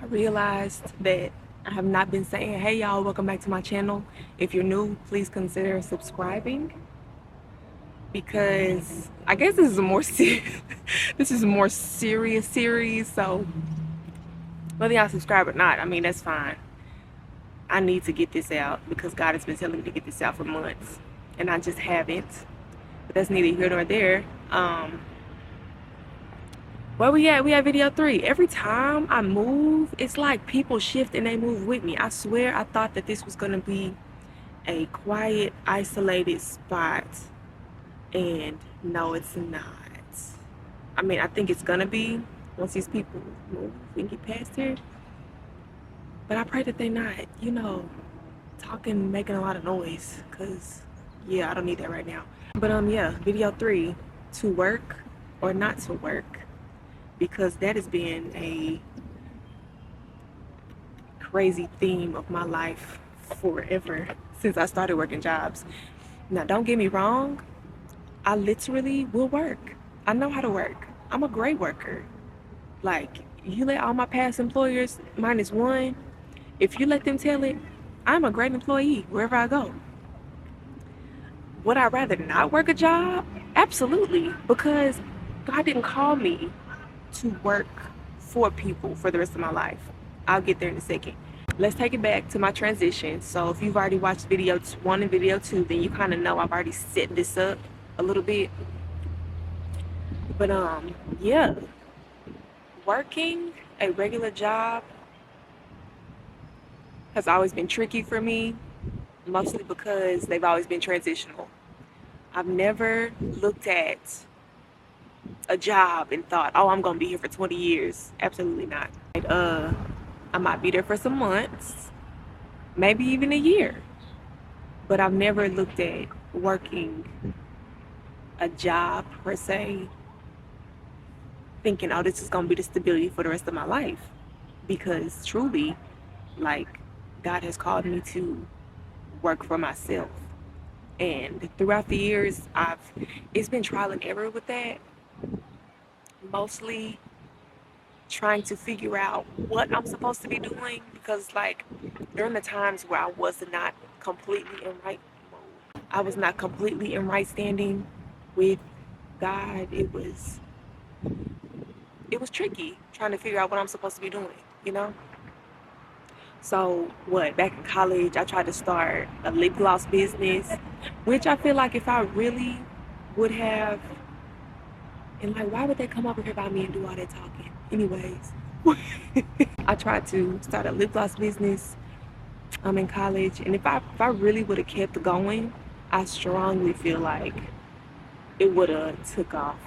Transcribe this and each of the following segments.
realized that I have not been saying, hey y'all, welcome back to my channel. If you're new, please consider subscribing, because I guess this is a more this is a more serious series. So whether y'all subscribe or not, I mean, that's fine. I need to get this out because God has been telling me to get this out for months and I just haven't. But that's neither here nor there. Where we at? We at video 3. Every time I move, it's like people shift and they move with me. I swear I thought that this was gonna be a quiet, isolated spot, and no, it's not. I mean, I think it's gonna be once these people move and get past here, but I pray that they not, talking, making a lot of noise, because yeah, I don't need that right now. But yeah, video 3, to work or not to work, because that has been a crazy theme of my life forever since I started working jobs. Now, don't get me wrong, I literally will work. I know how to work. I'm a great worker. Like, you let all my past employers, minus one, if you let them tell it, I'm a great employee wherever I go. Would I rather not work a job? Absolutely, because God didn't call me to work for people for the rest of my life. I'll get there in a second. Let's take it back to my transition. So if you've already watched video 1 and video 2, then you kind of know I've already set this up a little bit. But yeah, working a regular job has always been tricky for me, mostly because they've always been transitional. I've never looked at a job and thought, oh, I'm gonna be here for 20 years. Absolutely not. I might be there for some months, maybe even a year, but I've never looked at working a job per se thinking, oh, this is gonna be the stability for the rest of my life, because truly, like, God has called me to work for myself. And throughout the years, it's been trial and error with that, mostly trying to figure out what I'm supposed to be doing, because like during the times where I was not completely in right mode, I was not completely in right standing with God, it was tricky trying to figure out what I'm supposed to be doing. So back in college, I tried to start a lip gloss business, which I feel like if I really would have, and like, why would they come over here by me and do all that talking? Anyways, I tried to start a lip gloss business in college, and if I really would have kept going, I strongly feel like it would have took off.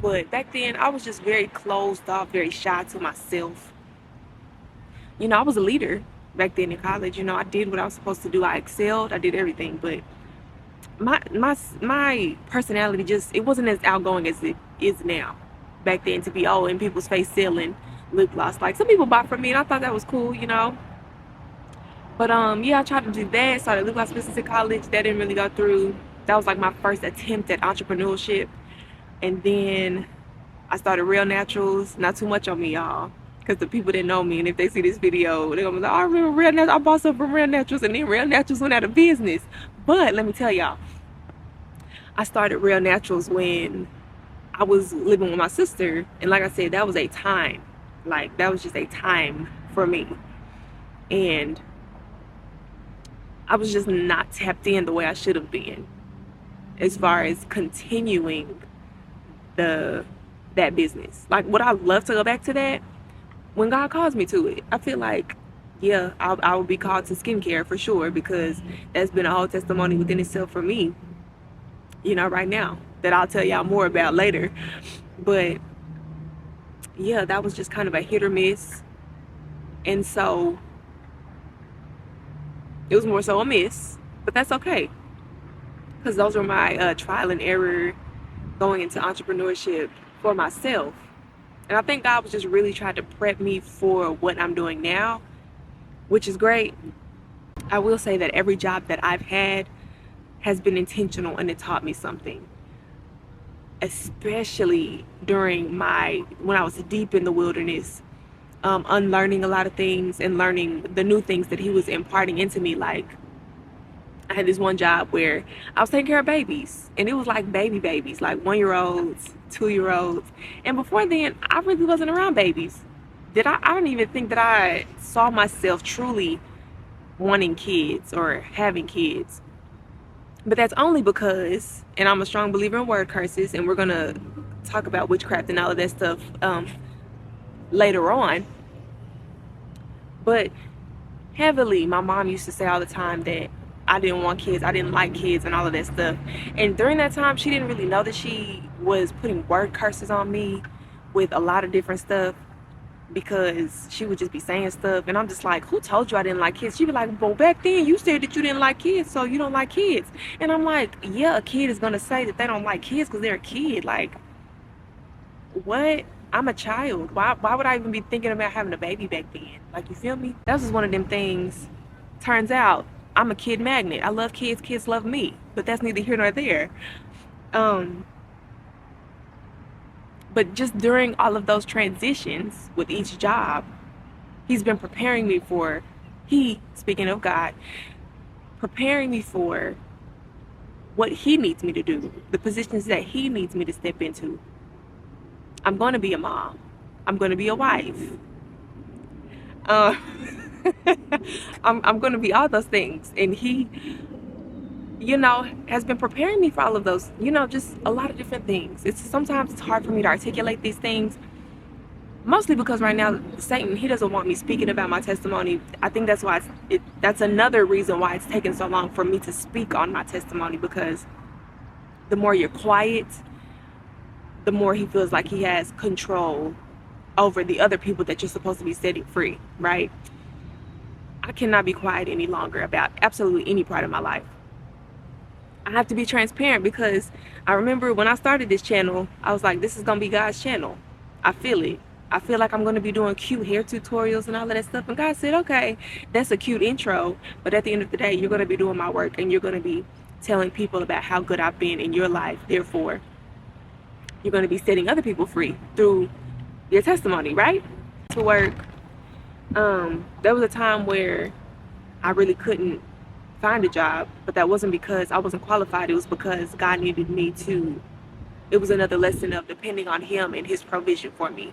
But back then, I was just very closed off, very shy to myself. I was a leader back then in college. I did what I was supposed to do. I excelled. I did everything, but my personality it wasn't as outgoing as it is now. Back then, to be in people's face selling lip gloss, like some people bought from me, and I thought that was cool. But yeah, I tried to do that. Started lip gloss business in college. That didn't really go through. That was like my first attempt at entrepreneurship. And then I started Real Naturals. Not too much on me, y'all, because the people that know me, and if they see this video, they're gonna be like, oh, I remember Real Naturals. I bought some from Real Naturals, and then Real Naturals went out of business. But let me tell y'all, I started Real Naturals when I was living with my sister, and like I said, that was a time. Like, that was just a time for me. And I was just not tapped in the way I should have been as far as continuing that business. Like, would I love to go back to that when God calls me to it? I feel like, yeah, I will be called to skincare for sure, because that's been a whole testimony within itself for me, right now, that I'll tell y'all more about later. But yeah, that was just kind of a hit or miss. And so it was more so a miss, but that's okay, because those were my trial and error going into entrepreneurship for myself. And I think God was just really trying to prep me for what I'm doing now, which is great. I will say that every job that I've had has been intentional, and it taught me something, especially during when I was deep in the wilderness unlearning a lot of things and learning the new things that he was imparting into me. Like, I had this one job where I was taking care of babies, and it was like babies, like 1 year olds, 2 year olds. And before then, I really wasn't around babies. I don't even think that I saw myself truly wanting kids or having kids. But that's only because, and I'm a strong believer in word curses, and we're gonna talk about witchcraft and all of that stuff later on. But heavily, my mom used to say all the time that I didn't want kids, I didn't like kids, and all of that stuff. And during that time, she didn't really know that she was putting word curses on me with a lot of different stuff, because she would just be saying stuff, and I'm just like, who told you I didn't like kids? She'd be like, well, back then you said that you didn't like kids, so you don't like kids. And I'm like, yeah, a kid is gonna say that they don't like kids because they're a kid. Like, what? I'm a child. Why would I even be thinking about having a baby back then? Like, you feel me? That was just one of them things. Turns out I'm a kid magnet. I love kids, kids love me. But that's neither here nor there. But just during all of those transitions with each job, he's been preparing me for, speaking of God, preparing me for what he needs me to do, the positions that he needs me to step into. I'm going to be a mom. I'm going to be a wife. I'm going to be all those things. And he, has been preparing me for all of those, just a lot of different things. Sometimes it's hard for me to articulate these things, mostly because right now Satan, he doesn't want me speaking about my testimony. I think that's why that's another reason why it's taken so long for me to speak on my testimony, because the more you're quiet, the more he feels like he has control over the other people that you're supposed to be setting free, right? I cannot be quiet any longer about absolutely any part of my life. I have to be transparent, because I remember when I started this channel, I was like, this is going to be God's channel. I feel it. I feel like I'm going to be doing cute hair tutorials and all of that stuff. And God said, okay, that's a cute intro. But at the end of the day, you're going to be doing my work, and you're going to be telling people about how good I've been in your life. Therefore, you're going to be setting other people free through your testimony, right? To work. There was a time where I really couldn't find a job, but that wasn't because I wasn't qualified. It was because God needed me to. It was another lesson of depending on him and his provision for me.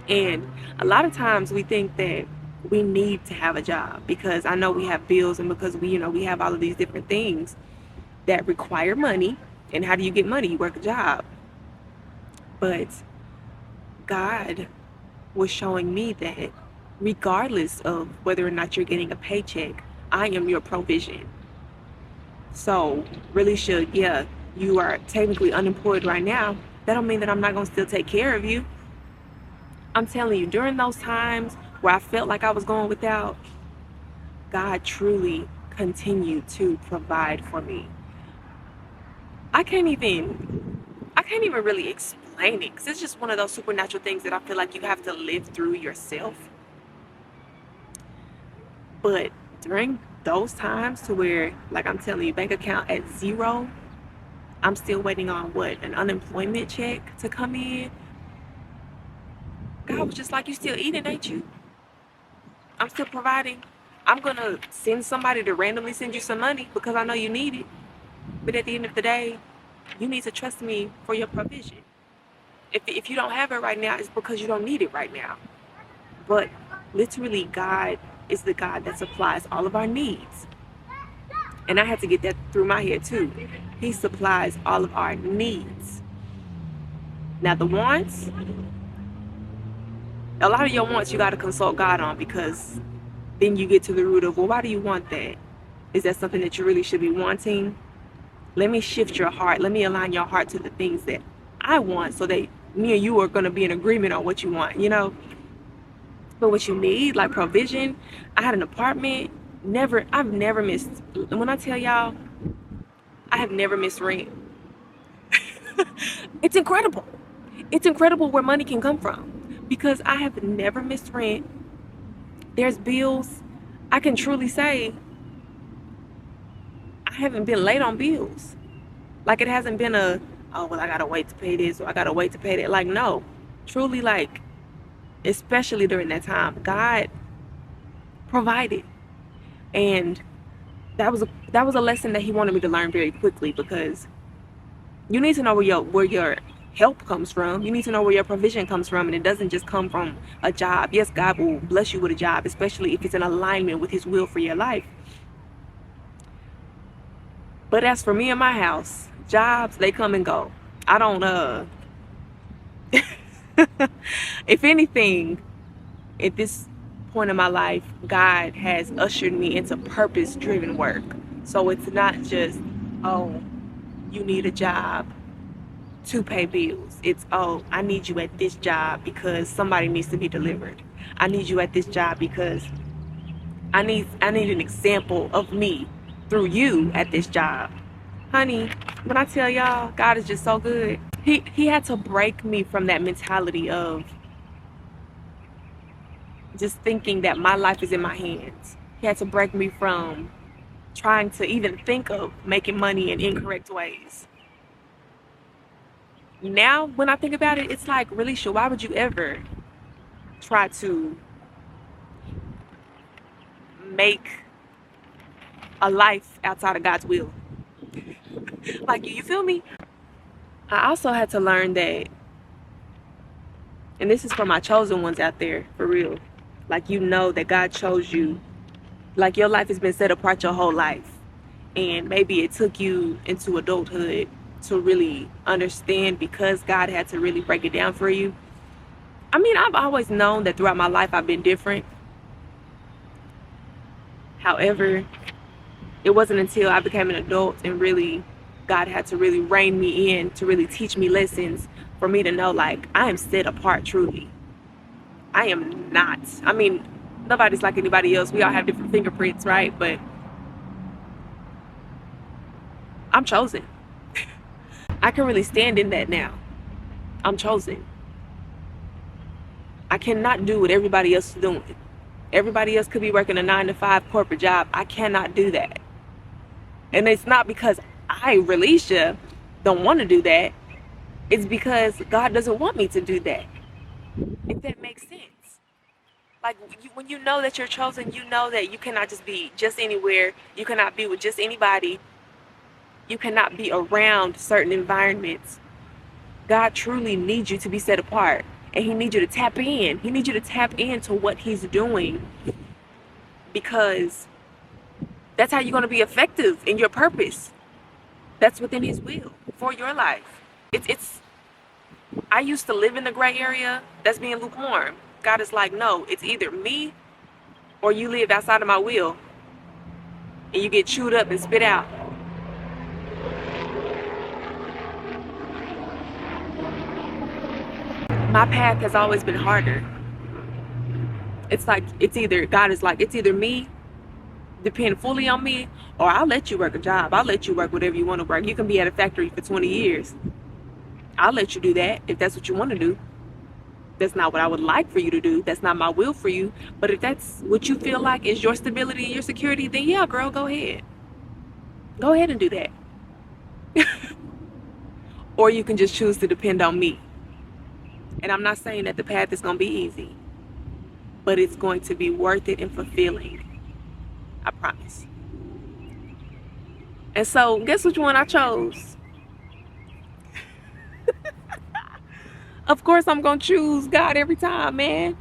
And a lot of times we think that we need to have a job because I know we have bills, and because we have all of these different things that require money. And how do you get money? You work a job. But God was showing me that regardless of whether or not you're getting a paycheck, I am your provision. So really, you are technically unemployed right now, that don't mean that I'm not going to still take care of you. I'm telling you, during those times where I felt like I was going without, God truly continued to provide for me. I can't even really explain it, because it's just one of those supernatural things that I feel like you have to live through yourself. But during those times to where, like I'm telling you, bank account at zero, I'm still waiting on an unemployment check to come in. God was just like, you still eating, ain't you? I'm still providing. I'm going to send somebody to randomly send you some money because I know you need it. But at the end of the day, you need to trust me for your provision. If you don't have it right now, it's because you don't need it right now. But literally, God is the God that supplies all of our needs. And I had to get that through my head too. He supplies all of our needs. Now the wants, a lot of your wants you got to consult God on, because then you get to the root of, well, why do you want that? Is that something that you really should be wanting? Let me shift your heart. Let me align your heart to the things that I want, so that me and you are going to be in agreement on what you want, But what you need, like provision, I had an apartment. I've never missed, when I tell y'all, I have never missed rent. It's incredible. It's incredible where money can come from, because I have never missed rent. There's bills. I can truly say I haven't been late on bills. Like, it hasn't been I gotta wait to pay this, or I gotta wait to pay that. Like, no, truly, like, especially during that time, God provided. And that was a lesson that he wanted me to learn very quickly, because you need to know where your help comes from. You need to know where your provision comes from, and it doesn't just come from a job. Yes, God will bless you with a job, especially if it's in alignment with his will for your life. But as for me and my house, jobs, they come and go. I don't if anything, at this point in my life, God has ushered me into purpose-driven work. So it's not just, oh, you need a job to pay bills. It's, oh, I need you at this job because somebody needs to be delivered. I need you at this job because I need an example of me through you at this job. Honey, when I tell y'all, God is just so good. He had to break me from that mentality of just thinking that my life is in my hands. He had to break me from trying to even think of making money in incorrect ways. Now, when I think about it, it's like, really, sure, why would you ever try to make a life outside of God's will? Like, you feel me? I also had to learn that, and this is for my chosen ones out there, for real. Like, you know that God chose you. Like, your life has been set apart your whole life. And maybe it took you into adulthood to really understand, because God had to really break it down for you. I mean, I've always known that throughout my life I've been different. However, it wasn't until I became an adult and really God had to really rein me in, to really teach me lessons, for me to know, like, I am set apart truly. I am not. I mean, nobody's like anybody else. We all have different fingerprints, right? But I'm chosen. I can really stand in that now. I'm chosen. I cannot do what everybody else is doing. Everybody else could be working a 9-to-5 corporate job. I cannot do that. And it's not because I, RelliKay, don't want to do that. It's because God doesn't want me to do that. If that makes sense. Like, when you know that you're chosen, you know that you cannot just be just anywhere. You cannot be with just anybody. You cannot be around certain environments. God truly needs you to be set apart. And he needs you to tap in. He needs you to tap into what he's doing. Because that's how you're going to be effective in your purpose. That's within his will for your life. I used to live in the gray area. That's being lukewarm. God is like, no, it's either me or you live outside of my will and you get chewed up and spit out. My path has always been harder. It's like, God is like, it's either me, depend fully on me, or I'll let you work a job. I'll let you work whatever you want to work. You can be at a factory for 20 years. I'll let you do that if that's what you want to do. That's not what I would like for you to do. That's not my will for you. But if that's what you feel like is your stability and your security, then yeah, girl, go ahead. Go ahead and do that. Or you can just choose to depend on me. And I'm not saying that the path is going to be easy, but it's going to be worth it and fulfilling. I promise. And so, guess which one I chose? Of course, I'm going to choose God every time, man.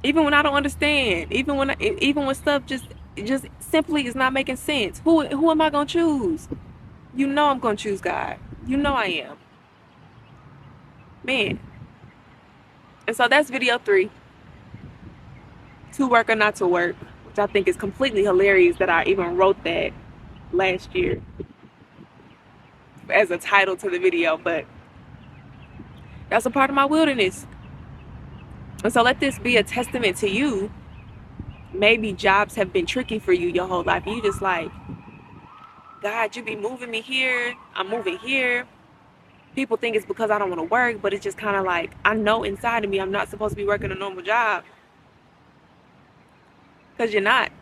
Even when I don't understand, even when stuff just simply is not making sense. Who am I going to choose? You know I'm going to choose God. You know I am. Man. And so that's video 3. To work or not to work, which I think is completely hilarious that I even wrote that last year as a title to the video, but that's a part of my wilderness. And so let this be a testament to you. Maybe jobs have been tricky for you your whole life. You just like, God, you be moving me here. I'm moving here. People think it's because I don't want to work, but it's just kind of like, I know inside of me I'm not supposed to be working a normal job. Because you're not.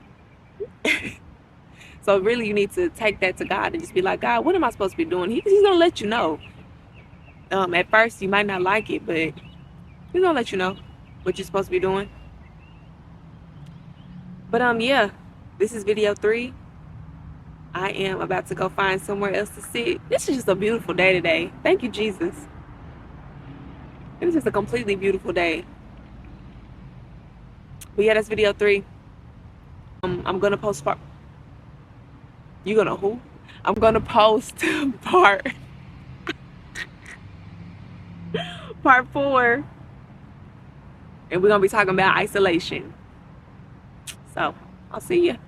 So really you need to take that to God and just be like, God, what am I supposed to be doing? He's going to let you know. At first you might not like it, but He's gonna let you know what you're supposed to be doing. But yeah, this is video 3. I am about to go find somewhere else to sit. This is just a beautiful day today. Thank you, Jesus. It was just a completely beautiful day. But yeah, that's video 3. I'm gonna post part. You gonna who? I'm gonna post part 4, and we're gonna be talking about isolation. So I'll see you.